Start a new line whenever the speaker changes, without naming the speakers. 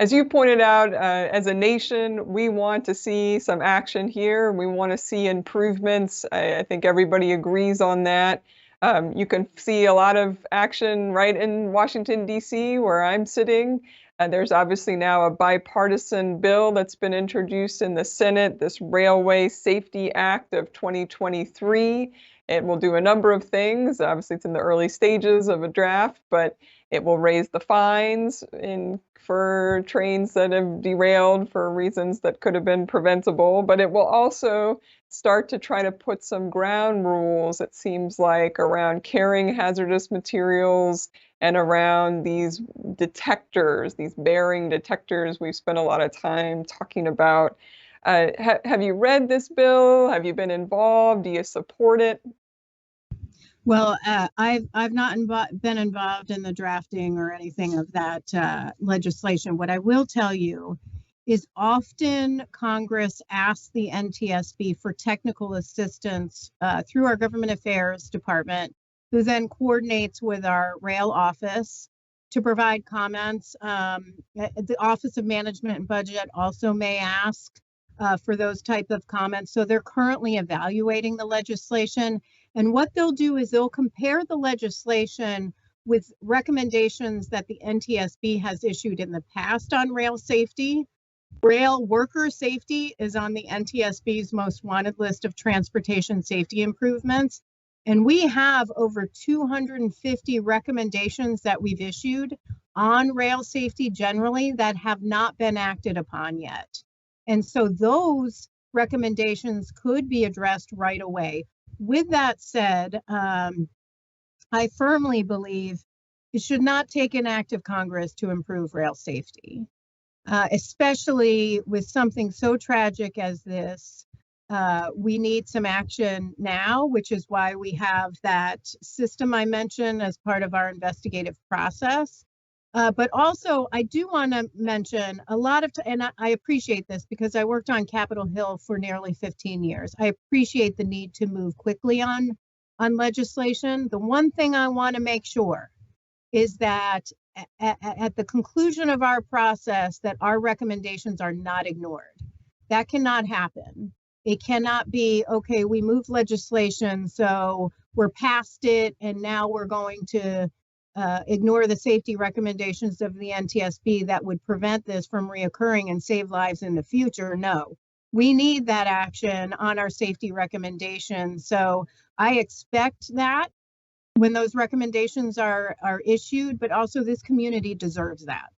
as you pointed out, as a nation, we want to see some action here. We want to see improvements. I think everybody agrees on that. You can see a lot of action right in Washington, D.C., where I'm sitting. There's obviously now a bipartisan bill that's been introduced in the Senate, this Railway Safety Act of 2023. It will do a number of things. Obviously, it's in the early stages of a draft, but it will raise the fines for trains that have derailed for reasons that could have been preventable, but it will also start to try to put some ground rules, it seems like, around carrying hazardous materials and around these detectors, these bearing detectors we've spent a lot of time talking about. Have you read this bill? Have you been involved? Do you support it?
Well, I've not been involved in the drafting or anything of that legislation. What I will tell you is often Congress asks the NTSB for technical assistance through our Government Affairs Department, who then coordinates with our rail office to provide comments. The Office of Management and Budget also may ask for those type of comments. So they're currently evaluating the legislation. And what they'll do is they'll compare the legislation with recommendations that the NTSB has issued in the past on rail safety. Rail worker safety is on the NTSB's most wanted list of transportation safety improvements. And we have over 250 recommendations that we've issued on rail safety generally that have not been acted upon yet. And so those recommendations could be addressed right away. With that said, I firmly believe it should not take an act of Congress to improve rail safety, especially with something so tragic as this. We need some action now, which is why we have that system I mentioned as part of our investigative process. But also, I do want to mention a lot of, and I appreciate this because I worked on Capitol Hill for nearly 15 years. I appreciate the need to move quickly on legislation. The one thing I want to make sure is that at the conclusion of our process, that our recommendations are not ignored. That cannot happen. It cannot be, okay, we moved legislation, so we're past it, and now we're going to ignore the safety recommendations of the NTSB that would prevent this from reoccurring and save lives in the future. No, we need that action on our safety recommendations. So I expect that when those recommendations are issued, but also this community deserves that.